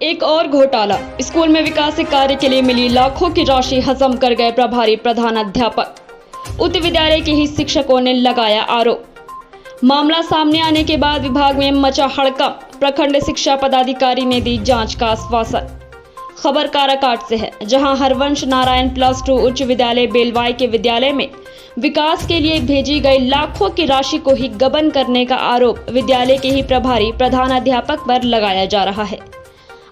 एक और घोटाला। स्कूल में विकास कार्य के लिए मिली लाखों की राशि हजम कर गए प्रभारी प्रधानाध्यापक। उच्च विद्यालय के ही शिक्षकों ने लगाया आरोप। मामला सामने आने के बाद विभाग में मचा हड़कंप। प्रखंड शिक्षा पदाधिकारी ने दी जांच का आश्वासन। खबर काराकाट से है, जहां हरवंश नारायण +2 उच्च विद्यालय बेलवाई के विद्यालय में विकास के लिए भेजी गई लाखों की राशि को ही गबन करने का आरोप विद्यालय के ही प्रभारी प्रधानाध्यापक पर लगाया जा रहा है।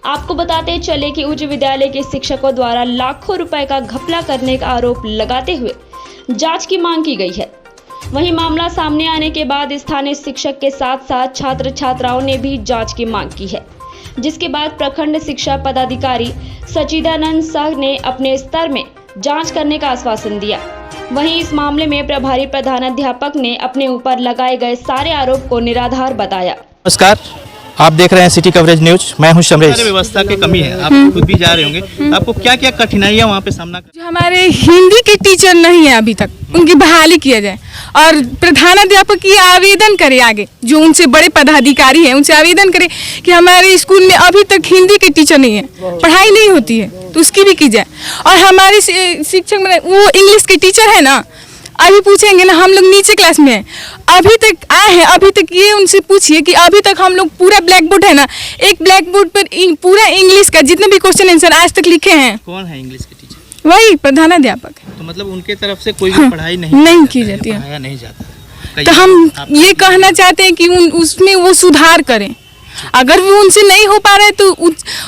आपको बताते चले कि उच्च विद्यालय के शिक्षकों द्वारा लाखों रुपए का घपला करने का आरोप लगाते हुए जांच की मांग की गई है। वहीं मामला सामने आने के बाद स्थानीय शिक्षक के साथ साथ छात्र छात्राओं ने भी जांच की मांग की है, जिसके बाद प्रखंड शिक्षा पदाधिकारी सचिदानंद साह ने अपने स्तर में जांच करने का आश्वासन दिया। वहीं इस मामले में प्रभारी प्रधानाध्यापक ने अपने ऊपर लगाए गए सारे आरोप को निराधार बताया। नमस्कार, आप देख रहे हैं सिटी कवरेज न्यूज। मैं हूं समरेश। व्यवस्था की कमी है, आप खुद भी जा रहे होंगे, आपको क्या क्या कठिनाइयां वहाँ पे सामना जो हमारे हिंदी के टीचर नहीं है अभी तक, उनकी बहाली किया जाए और प्रधानाध्यापक की आवेदन करे आगे, जो उनसे बड़े पदाधिकारी हैं उनसे आवेदन करे कि हमारे स्कूल में अभी तक हिंदी के टीचर नहीं है, पढ़ाई नहीं होती है, तो उसकी भी की जाए। और हमारे शिक्षक वो इंग्लिश के टीचर है ना, अभी पूछेंगे ना, हम लोग नीचे क्लास में हैं, अभी तक आए हैं, अभी तक ये उनसे पूछिए कि अभी तक हम लोग पूरा ब्लैक बोर्ड है ना, एक ब्लैक बोर्ड पर पूरा इंग्लिश का जितने भी क्वेश्चन आंसर आज तक लिखे हैं। कौन है इंग्लिश के टीचर? वही प्रधानाध्यापक। तो मतलब उनके तरफ से कोई भी पढ़ाई नहीं की जाती है, पढ़ाया नहीं जाता। तो हम ये कहना चाहते हैं कि उसमें वो सुधार करें। अगर वो उनसे नहीं हो पा रहा है तो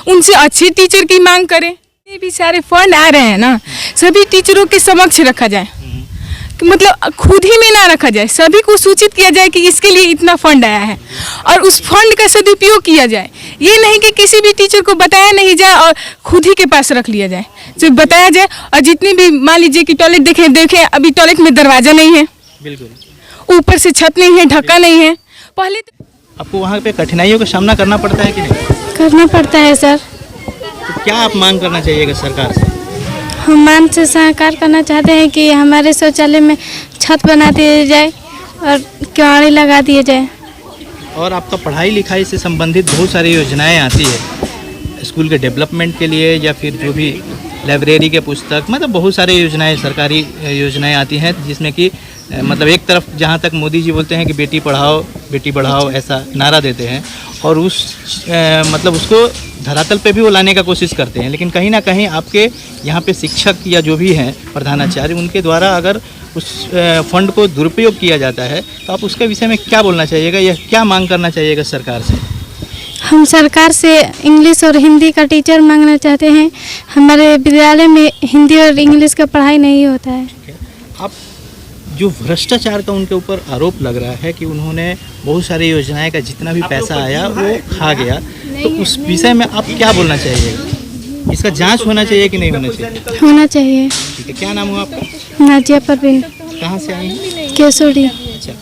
उनसे अच्छे टीचर की मांग करें। ये भी सारे फंड आ रहे हैं ना, सभी टीचरों के समक्ष रखा जाए, मतलब खुद ही में ना रखा जाए, सभी को सूचित किया जाए कि इसके लिए इतना फंड आया है और उस फंड का सदुपयोग किया जाए। ये नहीं कि किसी भी टीचर को बताया नहीं जाए और खुद ही के पास रख लिया जाए, जो बताया जाए। और जितने भी मान लीजिए कि टॉयलेट देखें अभी टॉयलेट में दरवाजा नहीं है, बिल्कुल ऊपर से छत नहीं है, ढक्का नहीं है। पहले आपको वहाँ पे कठिनाइयों का सामना करना पड़ता है कि नहीं? करना पड़ता है सर। तो क्या आप मांग करना चाहिएगा सरकार से? हम मान से सहकार करना चाहते हैं कि हमारे शौचालय में छत बना दिया जाए और किवाड़ी लगा दिए जाए। और आपका पढ़ाई लिखाई से संबंधित बहुत सारी योजनाएं आती है स्कूल के डेवलपमेंट के लिए, या फिर जो भी लाइब्रेरी के पुस्तक, मतलब बहुत सारी योजनाएं, सरकारी योजनाएं आती हैं, जिसमें कि मतलब एक तरफ जहां तक मोदी जी बोलते हैं कि बेटी पढ़ाओ ऐसा नारा देते हैं, और मतलब उसको धरातल पे भी वो लाने का कोशिश करते हैं, लेकिन कहीं ना कहीं आपके यहाँ पे शिक्षक या जो भी हैं प्रधानाचार्य, उनके द्वारा अगर उस फंड को दुरुपयोग किया जाता है, तो आप उसके विषय में क्या बोलना चाहिएगा या क्या मांग करना चाहिएगा सरकार से? हम सरकार से इंग्लिश और हिंदी का टीचर मांगना चाहते हैं। हमारे विद्यालय में हिंदी और इंग्लिश का पढ़ाई नहीं होता है। आप जो भ्रष्टाचार का उनके ऊपर आरोप लग रहा है कि उन्होंने बहुत सारी योजनाएं का जितना भी पैसा आया वो खा गया, तो उस विषय में आप क्या बोलना चाहिएगा? इसका जांच होना चाहिए कि नहीं होना चाहिए? होना चाहिए। ठीक है, क्या नाम हुआ आपका? नाजिया परवीन। कहाँ से आई हैं? केसोड़ी। अच्छा,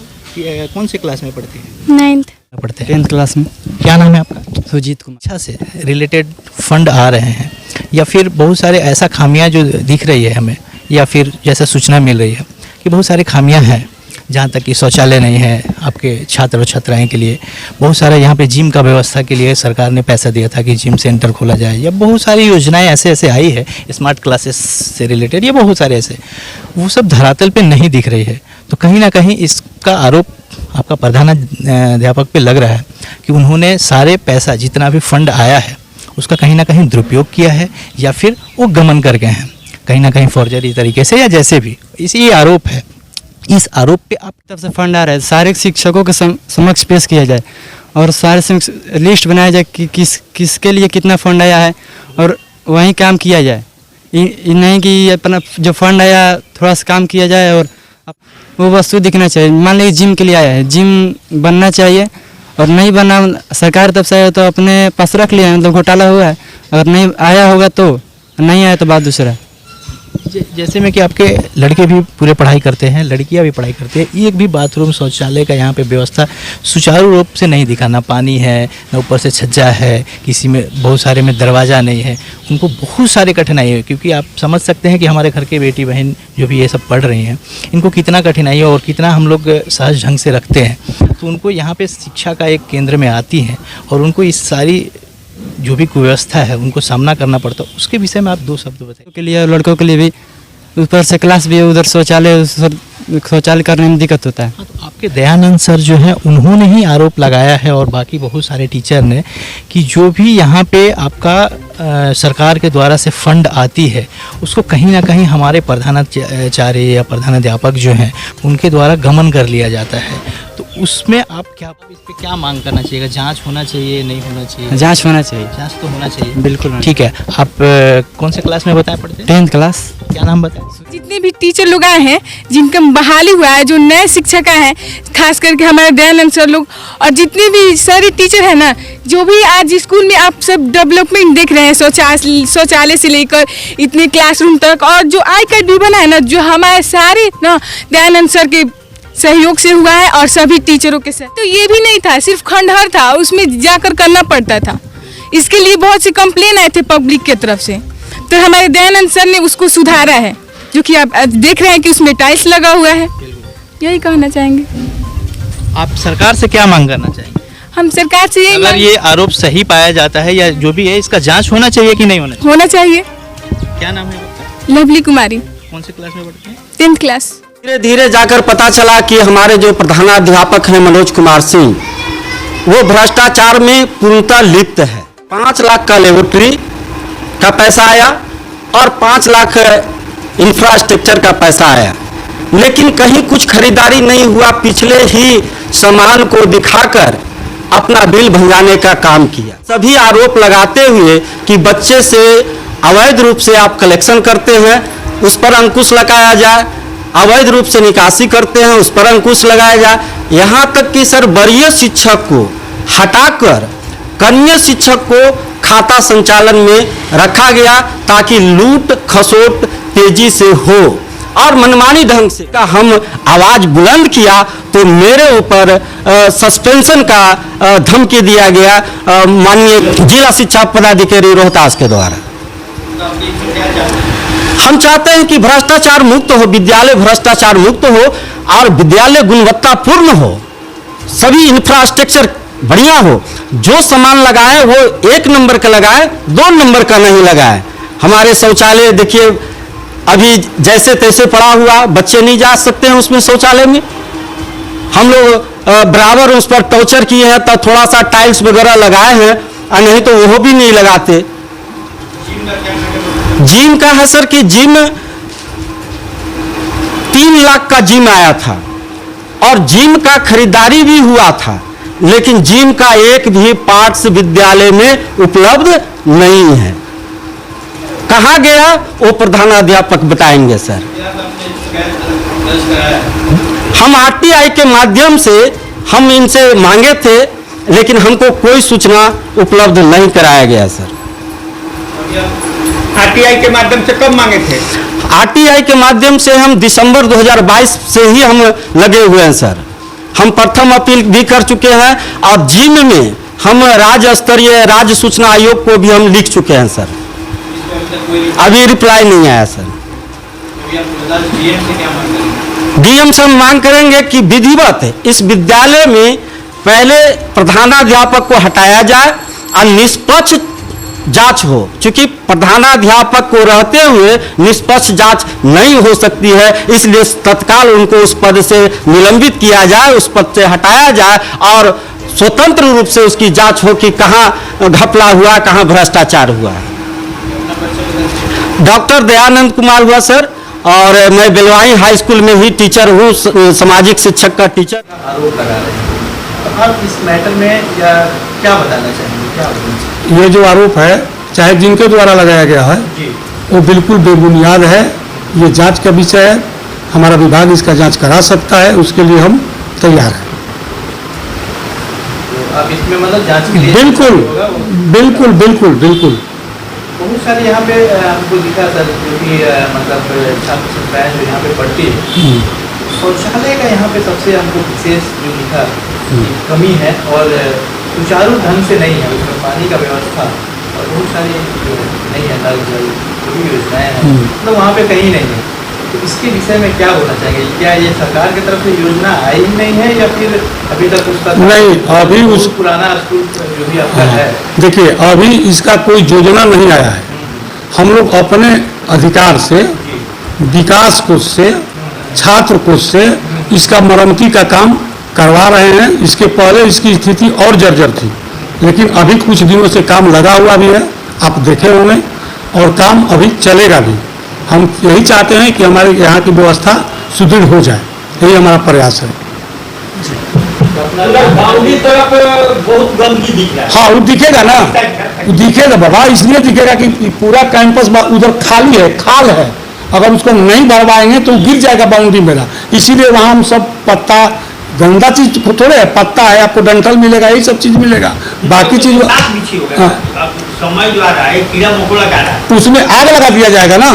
कौन से क्लास में पढ़ती है? 9th पढ़ते हैं। 10th क्लास में। क्या नाम है आपका? सुजीत कुमार। अच्छा से रिलेटेड फंड आ रहे हैं, या फिर बहुत सारे ऐसा खामियां जो दिख रही है हमें, या फिर जैसा सूचना मिल रही है कि बहुत सारी खामियां हैं, जहाँ तक कि शौचालय नहीं है आपके छात्र और छात्राएं के लिए, बहुत सारा यहाँ पे जिम का व्यवस्था के लिए सरकार ने पैसा दिया था कि जिम सेंटर खोला जाए, या बहुत सारी योजनाएं ऐसे आई है स्मार्ट क्लासेस से रिलेटेड, या बहुत सारे ऐसे, वो सब धरातल पे नहीं दिख रही है। तो कहीं ना कहीं इसका आरोप आपका प्रधानाध्यापक पे लग रहा है कि उन्होंने सारे पैसा जितना भी फंड आया है उसका कहीं ना कहीं दुरुपयोग किया है, या फिर वो गमन कर गए हैं कहीं ना कहीं फॉर्जरी तरीके से, या जैसे भी इसी आरोप है। इस आरोप पे आप तरफ से फंड आ रहा है, सारे शिक्षकों के समक्ष पेश किया जाए और सारे लिस्ट बनाया जाए कि किसके लिए कितना फंड आया है और वहीं काम किया जाए। नहीं कि अपना जो फंड आया थोड़ा सा काम किया जाए और वो वस्तु दिखना चाहिए। मान लीजिए जिम के लिए आया है, जिम बनना चाहिए, और नहीं बना सरकार तरफ से आया तो अपने पास रख लिया, मतलब घोटाला हुआ है। अगर नहीं आया होगा तो नहीं आया तो बात दूसरा। जैसे में कि आपके लड़के भी पूरे पढ़ाई करते हैं, लड़कियां भी पढ़ाई करती है, एक भी बाथरूम शौचालय का यहाँ पे व्यवस्था सुचारू रूप से नहीं दिखा, ना पानी है, ना ऊपर से छज्जा है, किसी में बहुत सारे में दरवाज़ा नहीं है, उनको बहुत सारी कठिनाई है। क्योंकि आप समझ सकते हैं कि हमारे घर के बेटी बहन जो भी ये सब पढ़ रही हैं, इनको कितना कठिनाई है और कितना हम लोग सहज ढंग से रखते हैं। तो उनको यहाँ पर शिक्षा का एक केंद्र में आती हैं और उनको इस सारी जो भी कुव्यवस्था है उनको सामना करना पड़ता है, उसके विषय में आप 2 शब्द बताइए। के लिए और लड़कों के लिए भी ऊपर से क्लास भी है, उधर शौचालय करने में दिक्कत होता है। हाँ, तो आपके दयानंद सर जो हैं उन्होंने ही आरोप लगाया है और बाकी बहुत सारे टीचर ने कि जो भी यहाँ पे आपका सरकार के द्वारा से फंड आती है उसको कहीं ना कहीं हमारे प्रधानाचार्य या प्रधानाध्यापक जो हैं उनके द्वारा गमन कर लिया जाता है। तो उसमें आप क्या इस पे क्या मांग करना चाहिए? जांच होना चाहिए, नहीं होना चाहिए? जांच होना चाहिए। जांच तो होना चाहिए, बिल्कुल। ठीक है। आप कौन से क्लास में बताए पढ़ते हैं? 10th class. क्या नाम बताएं? जितने भी टीचर लोग आए हैं जिनका बहाली हुआ है, जो नए शिक्षक आए हैं, खास करके हमारे दयानंद सर लोग और जितने भी सारे टीचर हैं ना, जो भी आज स्कूल में आप सब डेवलपमेंट देख रहे हैं, शौचालय से लेकर इतने क्लासरूम तक, और जो आई कार्ड भी बना है ना, जो हमारे सारे ना दयानंद सर के सहयोग से हुआ है और सभी टीचरों के साथ। तो ये भी नहीं था सिर्फ खंडहर था, उसमें जाकर करना पड़ता था। इसके लिए बहुत से कंप्लेन आए थे पब्लिक की तरफ से, तो हमारे दयानंद सर ने उसको सुधारा है, जो कि आप देख रहे हैं कि उसमें टाइल्स लगा हुआ है। यही कहना चाहेंगे। आप सरकार से क्या मांग करना चाहेंगे? हम सरकार से यही अगर ये आरोप सही पाया जाता है या जो भी है, इसका जांच होना चाहिए कि नहीं होना चाहिए। क्या नाम है आपका? लवली कुमारी। कौन से क्लास में पढ़ते हैं? 10th class. धीरे धीरे जाकर पता चला कि हमारे जो प्रधानाध्यापक हैं मनोज कुमार सिंह, वो भ्रष्टाचार में पूर्णतः लिप्त है। 5 लाख का लेबोरेटरी का पैसा आया और 5 लाख इंफ्रास्ट्रक्चर का पैसा आया, लेकिन कहीं कुछ खरीदारी नहीं हुआ। पिछले ही सामान को दिखाकर अपना बिल भंगाने का काम किया। सभी आरोप लगाते हुए कि बच्चे से अवैध रूप से आप कलेक्शन करते हैं, उस पर अंकुश लगाया जाए, अवैध रूप से निकासी करते हैं, उस पर अंकुश लगाया जाए। यहाँ तक कि सर वरीय शिक्षक को हटाकर कन्या शिक्षक को खाता संचालन में रखा गया ताकि लूट खसोट तेजी से हो, और मनमानी ढंग से का हम आवाज बुलंद किया तो मेरे ऊपर सस्पेंशन का धमकी दिया गया माननीय जिला शिक्षा पदाधिकारी रोहतास के द्वारा। हम चाहते हैं कि भ्रष्टाचार मुक्त हो, विद्यालय भ्रष्टाचार मुक्त हो और विद्यालय गुणवत्तापूर्ण हो, सभी इंफ्रास्ट्रक्चर बढ़िया हो। जो सामान लगाए वो 1 नंबर का लगाए, 2 नंबर का नहीं लगाए। हमारे शौचालय देखिए अभी जैसे तैसे पड़ा हुआ, बच्चे नहीं जा सकते हैं उसमें शौचालय में। हम लोग बराबर उस पर टॉर्चर किए हैं, तो थोड़ा सा टाइल्स वगैरह लगाए हैं, और नहीं तो वो भी नहीं लगाते। जिम का है सर कि जिम 3 लाख का जिम आया था और जिम का खरीदारी भी हुआ था, लेकिन जिम का एक भी पार्ट्स विद्यालय में उपलब्ध नहीं है। कहाँ गया वो प्रधानाध्यापक बताएंगे सर। हम आरटीआई के माध्यम से हम इनसे मांगे थे, लेकिन हमको कोई सूचना उपलब्ध नहीं कराया गया सर। आरटीआई के माध्यम से कब मांगे थे? आरटीआई के माध्यम से हम दिसंबर 2022 से ही हम लगे हुए हैं सर। हम प्रथम अपील भी कर चुके हैं और जिम में हम राज्य स्तरीय राज्य सूचना आयोग को भी हम लिख चुके हैं सर। अभी रिप्लाई नहीं आया सर। डीएम से हम मांग करेंगे कि विधिवत इस विद्यालय में पहले प्रधानाध्यापक को हटाया जाए और निष्पक्ष जांच हो, क्योंकि प्रधानाध्यापक को रहते हुए निष्पक्ष जांच नहीं हो सकती है, इसलिए तत्काल उनको उस पद से निलंबित किया जाए, उस पद से हटाया जाए और स्वतंत्र रूप से उसकी जांच हो कि कहाँ घपला हुआ, कहाँ भ्रष्टाचार हुआ। डॉक्टर दयानंद कुमार हुआ सर, और मैं बेलवाई हाई स्कूल में ही टीचर हूँ, सामाजिक शिक्षक का टीचर। आरोप लगा रहे हैं, तो आप इस मैटर में क्या बताना चाहेंगे, क्या बताना? ये जो आरोप है चाहे जिनके द्वारा लगाया गया है वो बिल्कुल बेबुनियाद है। ये जांच का विषय है, हमारा विभाग इसका जांच करा सकता है, उसके लिए हम तैयार हैं। तो आप इसमें मतलब जांच के लिए बिल्कुल बिल्कुल बिल्कुल बिल्कुल। बहुत सारे यहाँ पे हमको दिखा सर, जो भी मतलब छात्र छात्राएं जो यहाँ पे पढ़ती है, शौचालय का यहाँ पे सबसे हमको विशेष जो दिखा कमी है और सुचारू ढंग से नहीं है, उसमें पानी का व्यवस्था और बहुत सारी जो नहीं है, जो भी योजनाएं हैं मतलब वहाँ पे कहीं नहीं है। तो इसके विषय में क्या होना चाहिए? क्या ये सरकार की तरफ से योजना आई ही नहीं है या फिर अभी तक उसका नहीं, अभी उस पुराना स्कूल जो भी आपका है? देखिए, अभी इसका कोई योजना नहीं आया है। हम लोग अपने अधिकार से, विकास कोष से, छात्र कोष से इसका मरम्मती का काम करवा रहे हैं। इसके पहले इसकी स्थिति और जर्जर थी, लेकिन अभी कुछ दिनों से काम लगा हुआ भी है, आप देखे होंगे, और काम अभी चलेगा भी। हम यही चाहते हैं कि हमारे यहाँ की व्यवस्था सुदृढ़ हो जाए, यही हमारा प्रयास है। बाउंड्री तरफ बहुत गंदगी दिख रहा है। हाँ, वो दिखेगा ना, वो दिखेगा बाबा, इसलिए दिखेगा कि पूरा कैंपस उधर खाली है, खाल है। अगर उसको नहीं भरवाएंगे तो गिर जाएगा बाउंड्री मेरा। इसीलिए वहाँ हम सब पत्ता, गंदा चीज थोड़े है, पत्ता है, आपको डंठल मिलेगा, यही सब चीज मिलेगा। बाकी चीज समय जो आ रहा है, कीड़ा मकोड़ा आ रहा है, उसमें आग लगा दिया जाएगा ना।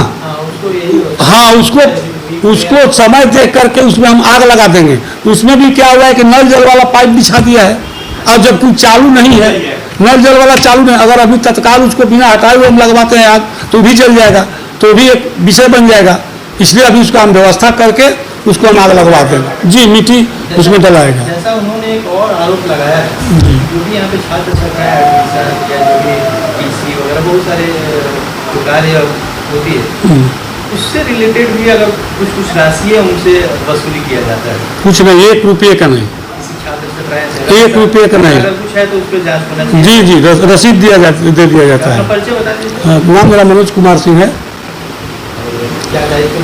हाँ, उसको समय देख करके उसमें हम आग लगा देंगे। उसमें भी क्या हुआ है कि नल जल वाला पाइप बिछा दिया है, और जब कुछ चालू नहीं है, नल जल वाला चालू नहीं, अगर अभी तत्काल उसको बिना हटाए हुए हम लगवाते हैं आग, तो भी जल जाएगा, तो भी एक विषय बन जाएगा। इसलिए अभी उसका हम व्यवस्था करके उसको हम आग लगवा देंगे। जी, मिट्टी उसमें डलाएगा। जैसा उन्होंने एक और आरोप लगाया है, जो भी यहाँ पे छात्र चल रहा है एडमिशन या जो भी टीसी वगैरह बहुत सारे जो कार्य होती है, उससे रिलेटेड भी अगर कुछ राशि है उनसे वसूली किया जाता है। कुछ नहीं, 1 रुपये का नहीं, किसी छात्र से प्राय 1 रुपये का नहीं। अगर कुछ है तो उस पर जाँच होना चाहिए। जी, रसीद दे दिया जाता है। अपना परिचय बता दीजिए। नाम मेरा मनोज कुमार सिंह है, क्या दायित्व?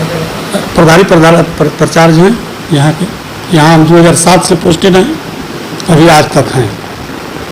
प्रभारी प्राचार्य हैं यहाँ के। यहाँ हम 2007 से पोस्टेड हैं, अभी आज तक हैं।